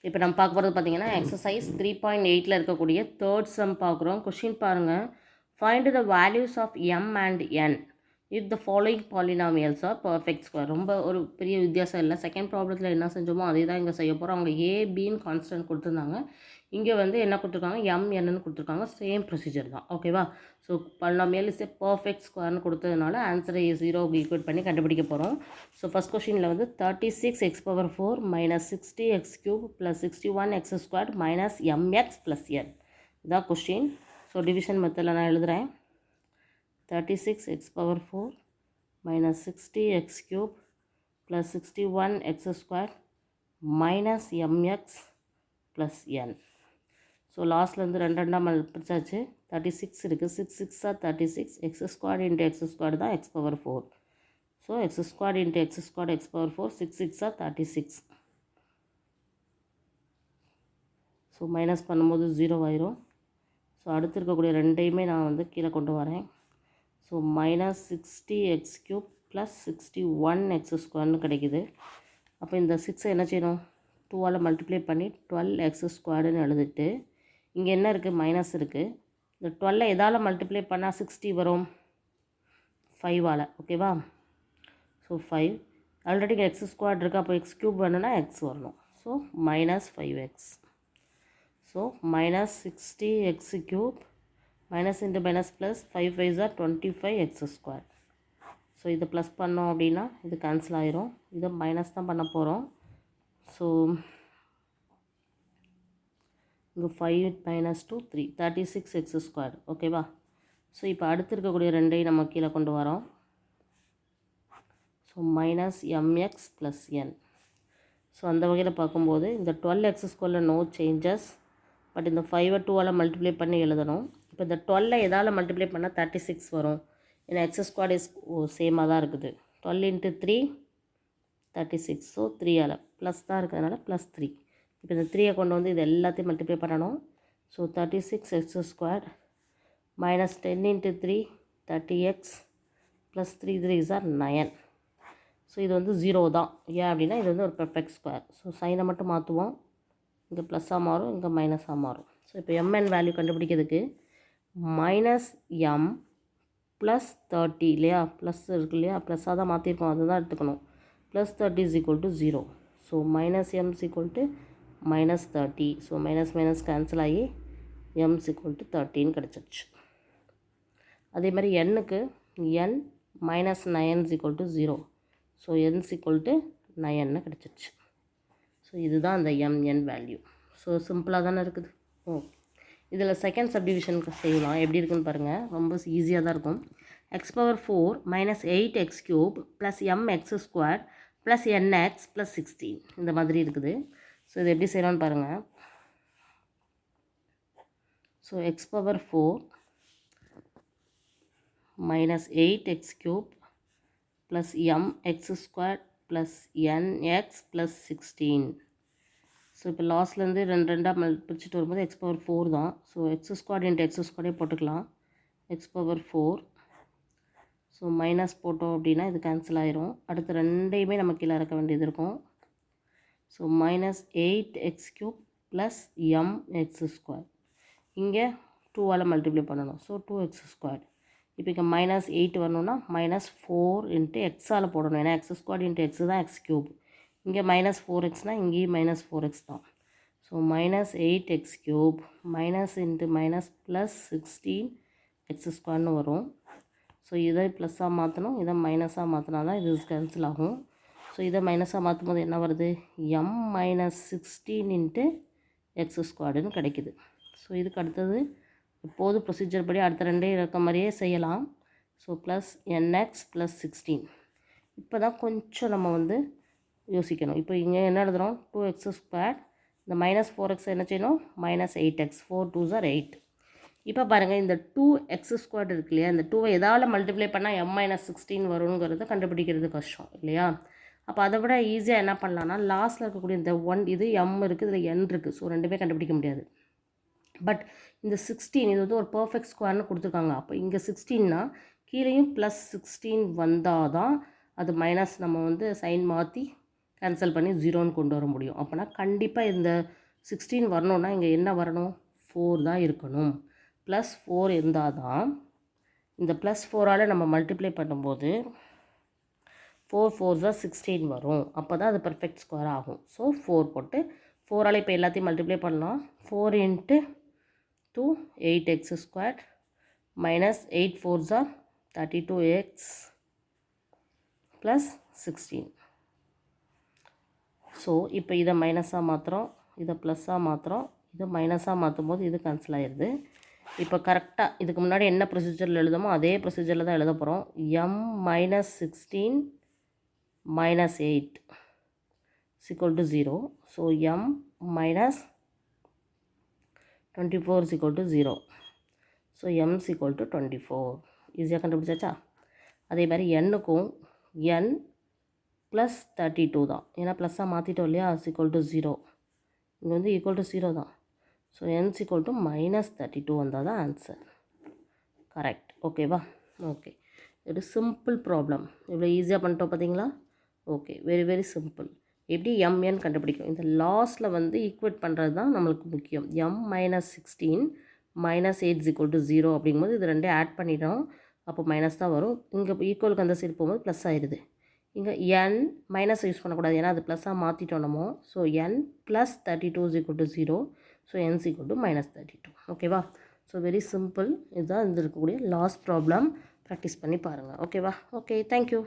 இப்போ நம்ம பார்க்க போகிறது பார்த்தீங்கன்னா எக்ஸசைஸ் 3.8ல் இருக்கக்கூடிய தேர்ட் சம் பார்க்குறோம். கொஷின் பாருங்கள். Find the values of M and N if the following polynomials are perfect square. ரொம்ப ஒரு பெரிய வித்தியாசம் இல்லை. செகண்ட் ப்ராப்ளத்தில் என்ன செஞ்சோமோ அதே தான் இங்கே செய்ய போகிறோம். அவங்க ஏ பின்னு கான்ஸ்டன்ட் கொடுத்துருந்தாங்க. இங்கே வந்து என்ன கொடுத்துருக்காங்க, எம் என்னன்னு கொடுத்துருக்காங்க. சேம் ப்ரொசீஜர் தான். ஓகேவா? So polynomial is a perfect ஸ்கொயர்னு கொடுத்ததுனால ஆன்சரை 0 ஈக்குவேட் பண்ணி கண்டுபிடிக்க போகிறோம். ஸோ ஃபஸ்ட் கொஸ்டினில் வந்து 36x⁴ minus 60x³ plus 61x² minus mx plus n இதான் கொஸ்டின். ஸோ டிவிஷன் மெத்தடில் நான் எழுதுகிறேன். 36x⁴ minus 60x³ plus 61x² minus mx plus n. So லாஸ்ட்லேருந்து ரெண்டாம் பிரிச்சாச்சு. 36 இருக்குது. 6 6 36, x² இன்ட்டு x² தான் x⁴. So x² into x² x⁴, 6 6 36. So minus பண்ணும்போது 0 ஆயிரும். ஸோ அடுத்து இருக்கக்கூடிய ரெண்டையுமே நான் வந்து கீழே கொண்டு வரேன். So minus 60x³ plus 61x² கிடைக்குது. அப்போ இந்த 6 என்ன செய்யணும், 2ஆல் மல்டிப்ளை பண்ணி 12x² எழுதிட்டு, இங்கே என்ன இருக்குது, மைனஸ் இருக்குது. இந்த 12 எதால் மல்டிப்ளை பண்ணால் 60 வரும், 5ஆல். ஓகேவா? ஸோ 5 ஆல்ரெடி x² இருக்குது. அப்போ x³ வேணும்னா x வரணும். So minus 5x. So minus 60x³ minus into minus plus 5 5 25x². So இதை ப்ளஸ் பண்ணோம் அப்படின்னா இது கேன்சல் ஆயிரும். இதை மைனஸ் தான் பண்ண போகிறோம். ஸோ இங்கே 5 மைனஸ் 2 3 36x². ஓகேவா? ஸோ இப்போ அடுத்து இருக்கக்கூடிய ரெண்டையும் நம்ம கீழே கொண்டு வரோம். So minus mx plus n. So அந்த வகையில் பார்க்கும்போது இந்த 12x² நோ சேஞ்சஸ். பட் இந்த 5 2ஆல் மல்டிப்ளை பண்ணி எழுதணும். இப்போ இந்த 12 எதால் மல்டிப்ளை பண்ணால் 36 வரும். ஏன்னா x² இஸ் சேமாக தான் இருக்குது. 12 இன்ட்டு 3 36. ஸோ 3ஆல் ப்ளஸ் தான் இருக்கிறதுனால ப்ளஸ் 3. இப்போ இந்த 3ஐ கொண்டு வந்து இது எல்லாத்தையும் மல்டிப்ளை பண்ணணும். So 36x² minus 10 into 3 30x plus 3 3 9. So இது வந்து 0 தான். ஏன் அப்படின்னா இது வந்து ஒரு பெர்ஃபெக்ட் ஸ்கொயர். ஸோ சைனை மட்டும் மாற்றுவோம். இங்கே ப்ளஸ்ஸாக மாறும், இங்கே மைனஸாக மாறும். ஸோ இப்போ mn வேல்யூ கண்டுபிடிக்கிறதுக்கு மைனஸ் m ப்ளஸ் 30 இல்லையா, ப்ளஸ் இருக்குது இல்லையா, ப்ளஸ்ஸாக தான் மாற்றிருக்கோம், அதுதான் எடுத்துக்கணும். Plus 30 is equal to 0. So minus m is equal to minus 30. So minus minus cancel ஆகி m இஸ் ஈக்குவல் டு 13 கிடச்சிருச்சு. அதே மாதிரி n-க்கு n minus 9 is equal to 0. So n is equal to 9 கிடச்சிருச்சு. ஸோ இதுதான் அந்த mn வேல்யூ. ஸோ சிம்பிளாக தானே இருக்குது. ஓகே, இதில் செகண்ட் சப்டிவிஷனுக்கு செய்யலாம். எப்படி இருக்குன்னு பாருங்கள். ரொம்ப ஈஸியாக தான் இருக்கும். x⁴ minus 8x³ plus mx² plus nx plus 16 இந்த மாதிரி இருக்குது. ஸோ இது எப்படி செய்யலாம்னு பாருங்கள். So x⁴ minus 8x³ plus mx² plus nx plus 16. So இப்போ லாஸ்ட்லேருந்து ரெண்டாக பிரிச்சுட்டு வரும்போது x⁴ தான். ஸோ x² இன்ட்டு x² போட்டுக்கலாம். x⁴. ஸோ மைனஸ் போட்டோம் அப்படின்னா இது கேன்சல் ஆயிரும். அடுத்து ரெண்டையுமே நம்ம கீழே இறக்க வேண்டியது இருக்கும். So minus 8x³ plus mx². இங்கே 2ஆல் மல்டிப்ளை பண்ணணும். So 2x². இப்போ இங்கே மைனஸ் 8 வரணும்னா மைனஸ் 4 இன்ட்டு எக்ஸால் போடணும். ஏன்னா x² இன்ட்டு எக்ஸ் தான் x³. இங்கே மைனஸ் 4xனால் இங்கேயும் மைனஸ் 4x தான். So minus 8x³ minus into minus plus 16x² வரும். ஸோ இதை ப்ளஸ்ஸாக மாற்றணும், இதை மைனஸாக மாற்றினா தான் இது கேன்சல் ஆகும். ஸோ இதை மைனஸாக மாற்றும் போது என்ன வருது, m மைனஸ் 16 இன்ட்டு x² கிடைக்குது. ஸோ இதுக்கு அடுத்தது இப்போது ப்ரொசீஜர் படி அடுத்த ரெண்டையும் இருக்க மாதிரியே செய்யலாம். So plus nx plus 16. இப்போ தான் கொஞ்சம் நம்ம வந்து யோசிக்கணும். இப்போ இங்கே என்ன எழுதுகிறோம், 2x². இந்த மைனஸ் 4x என்ன செய்யணும், மைனஸ் 8x. 4 2s 8. இப்போ பாருங்கள், இந்த 2x² இருக்கு இல்லையா, இந்த 2ஐ எதால் மல்டிப்ளை பண்ணால் m மைனஸ் 16 வருங்கிறத கண்டுபிடிக்கிறது கஷ்டம் இல்லையா. அப்போ அதை விட ஈஸியாக என்ன பண்ணலான்னா, லாஸ்ட்டில் இருக்கக்கூடிய இந்த 1 இது m இருக்குது, இதில் n இருக்குது. ஸோ ரெண்டுமே கண்டுபிடிக்க முடியாது. பட் இந்த 16 இது வந்து ஒரு பர்ஃபெக்ட் ஸ்கொயர்னு கொடுத்துருக்காங்க. அப்போ இங்கே 16னா கீழேயும் ப்ளஸ் 16 வந்தால் தான் அது மைனஸ் நம்ம வந்து சைன் மாற்றி கேன்சல் பண்ணி 0ன்னு கொண்டு வர முடியும். அப்போனா கண்டிப்பாக இந்த 16 வரணுன்னா இங்கே என்ன வரணும், 4 தான் இருக்கணும். +4 இருந்தால் தான் இந்த +4ஆல் நம்ம மல்டிப்ளை பண்ணும்போது 4 4s 16 வரும். அப்போ தான் அது பர்ஃபெக்ட் ஸ்கொயர் ஆகும். ஸோ 4 போட்டு 4ஆல் இப்போ எல்லாத்தையும் மல்டிப்ளை பண்ணலாம். 4 × 2 8x² minus 8 4s 32x plus 16. So இப்போ இதை மைனஸாக மாற்றுறோம், இதை ப்ளஸ்ஸாக மாற்றுறோம். இதை மைனஸாக மாற்றும் போது இது கேன்சல் ஆயிடுது. இப்போ கரெக்டாக இதுக்கு முன்னாடி என்ன ப்ரொசீஜரில் எழுதமோ அதே ப்ரொசீஜரில் தான் எழுத போகிறோம். m minus 16 minus 8 is equal to 0. So m minus 24 is equal to 0. So m is equal to 24. ஈஸியாக கண்டுபிடிச்சாச்சா? அதே மாதிரி n-க்கும் n ப்ளஸ் 32 தான். ஏன்னா ப்ளஸ்ஸாக மாற்றிட்டோம் இல்லையா, is equal to 0. இங்கே வந்து ஈக்குவல் டு 0 தான். So n is equal to -32 வந்தால் தான் ஆன்சர். கரெக்ட். ஓகேவா? ஓகே, இது சிம்பிள் ப்ராப்ளம். இவ்வளோ ஈஸியாக பண்ணிட்டோம் பார்த்தீங்களா? Okay, very very simple. எப்படி mn கண்டுபிடிக்கும்? இந்த லாஸ்ட்டில் வந்து ஈக்குவேட் பண்ணுறது தான் நம்மளுக்கு முக்கியம். m minus 16 minus 8 is equal to 0 அப்படிங்கும்போது இது ரெண்டே ஆட் பண்ணிட்டோம். அப்போ மைனஸ் தான் வரும். இங்கே ஈக்குவலுக்கு அந்த சைடு போகும்போது ப்ளஸ் ஆயிடுது. இங்கே n மைனஸ் யூஸ் பண்ணக்கூடாது, ஏன்னா அது ப்ளஸ்ஸாக மாற்றிட்டோம் நம்ம. So n + 32 is equal to 0. So n is equal to -32. ஓகேவா? So very simple. இதுதான் இந்த இருக்கக்கூடிய லாஸ்ட் ப்ராப்ளம். ப்ராக்டிஸ் பண்ணி பாருங்கள். ஓகேவா? Okay, thank you.